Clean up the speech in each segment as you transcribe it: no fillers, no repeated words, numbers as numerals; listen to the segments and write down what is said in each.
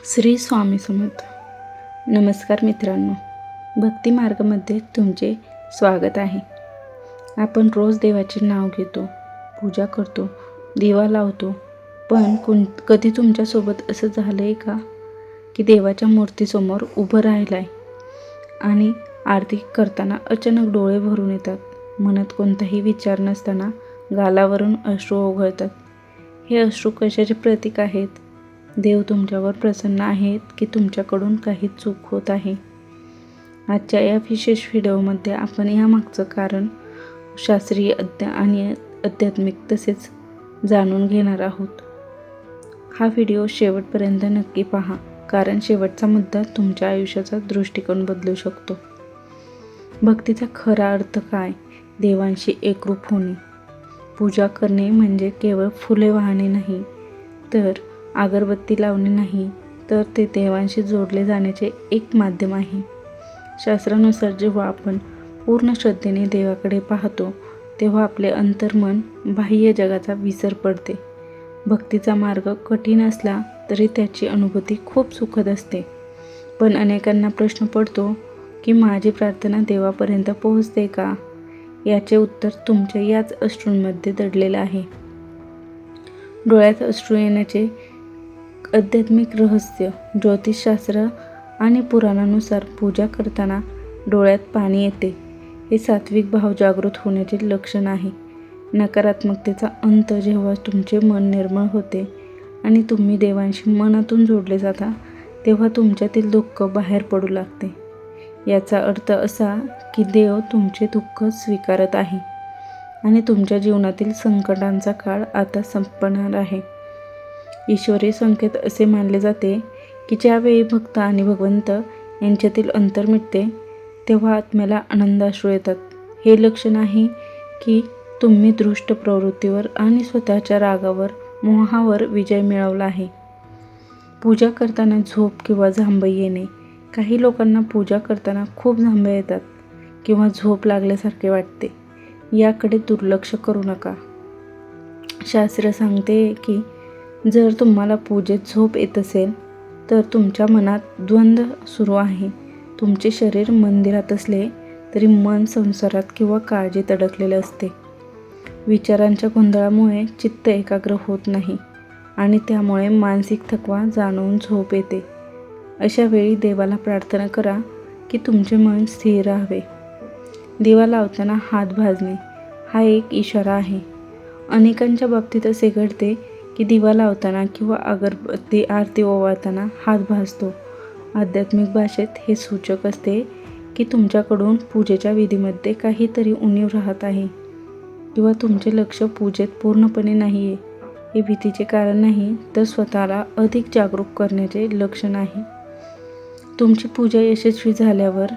श्री स्वामी समर्थ. नमस्कार मित्रांनो, भक्ती मार्गामध्ये तुमचे स्वागत आहे. आपण रोज देवाचे नाव घेतो, पूजा करतो, दिवा लावतो. पण कधी तुमच्यासोबत असं झालं आहे का की देवाच्या मूर्तीसमोर उभं राहिलं आहे आणि आरती करताना अचानक डोळे भरून येतात, मनात कोणताही विचार नसताना गालावरून अश्रू ओघळतात. हे अश्रू कशाचे प्रतीक आहेत? देव तुमच्यावर प्रसन्न आहेत की तुमच्याकडून काही चूक होत आहे? आजच्या या विशेष व्हिडिओमध्ये आपण यामागचं कारण शास्त्रीय आणि आध्यात्मिक तसेच जाणून घेणार आहोत. हा व्हिडिओ शेवटपर्यंत नक्की पहा, कारण शेवटचा मुद्दा तुमच्या आयुष्याचा दृष्टिकोन बदलू शकतो. भक्तीचा खरा अर्थ काय? देवांशी एकरूप होणे. पूजा करणे म्हणजे केवळ फुले वाहणे नाही, तर अगरबत्ती लावणे नाही, तर ते देवांशी जोडले जाण्याचे एक माध्यम आहे. शास्त्रानुसार जेव्हा आपण पूर्ण श्रद्धेने देवाकडे पाहतो, तेव्हा आपले अंतर्मन बाह्य जगाचा विसर पडते. भक्तीचा मार्ग कठीण असला तरी त्याची अनुभूती खूप सुखद असते. पण अनेकांना प्रश्न पडतो की माझी प्रार्थना देवापर्यंत पोहोचते का? याचे उत्तर तुमच्या याच अश्रूंमध्ये दडलेलं आहे. डोळ्यात अश्रू येण्याचे आध्यात्मिक रहस्य. ज्योतिषशास्त्र आणि पुराणानुसार पूजा करताना डोळ्यात पाणी येते हे सात्विक भाव जागृत होण्याचे लक्षण आहे. नकारात्मकतेचा अंत. जेव्हा तुमचे मन निर्मळ होते आणि तुम्ही देवांशी मनातून जोडले जाता, तेव्हा तुमच्यातील दुःख बाहेर पडू लागते. याचा अर्थ असा की देव तुमचे दुःख स्वीकारत आहे आणि तुमच्या जीवनातील संकटांचा काळ आता संपणार आहे. ईश्वरी संकेत असे मानले जाते की ज्यावेळी भक्त आणि भगवंत यांच्यातील अंतर मिटते, तेव्हा आत्म्याला आनंदाश्रू येतात. हे लक्षण आहे की तुम्ही दृष्ट प्रवृत्तीवर आणि स्वतःच्या रागावर, मोहावर विजय मिळवला आहे. पूजा करताना झोप किंवा जांभई येणे. काही लोकांना पूजा करताना खूप जांभया येतात किंवा झोप लागल्यासारखे वाटते. याकडे दुर्लक्ष करू नका. शास्त्र सांगते की जर तुम्हाला पूजेत झोप येत असेल तर तुमच्या मनात द्वंद्व सुरू आहे. तुमचे शरीर मंदिरात असले तरी मन संसारात किंवा काळजीत अडकलेले असते. विचारांच्या गोंधळामुळे चित्त एकाग्र होत नाही आणि त्यामुळे मानसिक थकवा जाणवून झोप येते. अशा वेळी देवाला प्रार्थना करा की तुमचे मन स्थिर राहावे. दिवा लावताना हात भाजणे हा एक इशारा आहे. अनेकांच्या बाबतीत असे घडते की दिवा लावताना किंवा अगरबत्ती आरती ओवाळताना हात भाजतो. आध्यात्मिक भाषेत हे सूचक असते की तुमच्याकडून पूजेच्या विधीमध्ये काहीतरी उणीव राहत आहे किंवा तुमचे लक्ष पूजेत पूर्णपणे नाही आहे. हे भीतीचे कारण नाही, तर स्वतःला अधिक जागरूक करण्याचे लक्षण आहे. तुमची पूजा यशस्वी झाल्यावर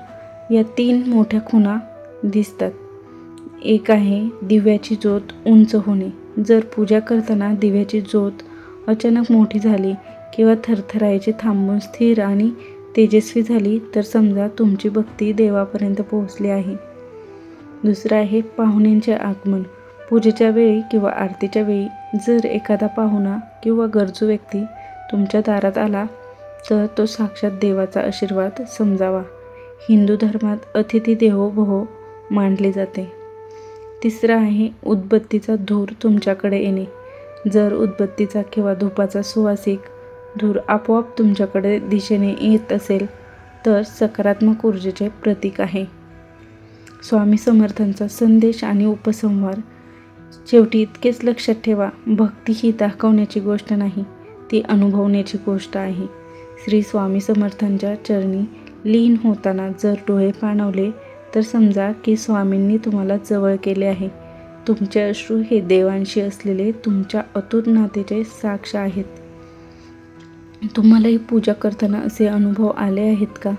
या 3 मोठ्या खुणा दिसतात. एक आहे दिव्याची ज्योत उंच होणे. जर पूजा करताना दिव्याची ज्योत अचानक मोठी झाली किंवा थरथरायचे थांबून स्थिर आणि तेजस्वी झाली, तर समजा तुमची भक्ती देवापर्यंत पोहोचली आहे. दुसरं आहे पाहुण्यांचे आगमन. पूजेच्या वेळी किंवा आरतीच्या वेळी जर एखादा पाहुणा किंवा गरजू व्यक्ती तुमच्या दारात आला, तर तो साक्षात देवाचा आशीर्वाद समजावा. हिंदू धर्मात अतिथी देवो भव मानले जाते. तिसरं आहे उदबत्तीचा धूर तुमच्याकडे येणे. जर उदबत्तीचा किंवा धूपाचा सुवासिक धूर आपोआप तुमच्याकडे दिशेने येत असेल, तर सकारात्मक ऊर्जेचे प्रतीक आहे. स्वामी समर्थांचा संदेश आणि उपसंहार. शेवटी इतकेच लक्षात ठेवा, भक्ती ही दाखवण्याची गोष्ट नाही, ती अनुभवण्याची गोष्ट आहे. श्री स्वामी समर्थांच्या चरणी लीन होताना जर डोळे पाणावले, तर समजा की स्वामींनी तुम्हाला जवळ केले आहे. तुमचे अश्रू हे देवांशी असलेले तुमच्या अतूट नातेचे साक्ष आहेत. तुम्हालाही पूजा करताना असे अनुभव आले आहेत का?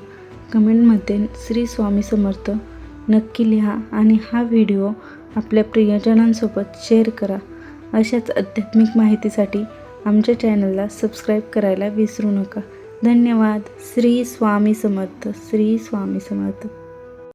कमेंटमध्ये श्री स्वामी समर्थ नक्की लिहा आणि हा व्हिडिओ आपल्या प्रियजनांसोबत शेअर करा. अशाच आध्यात्मिक माहितीसाठी आमच्या चॅनलला सबस्क्राईब करायला विसरू नका. धन्यवाद. श्री स्वामी समर्थ. श्री स्वामी समर्थ.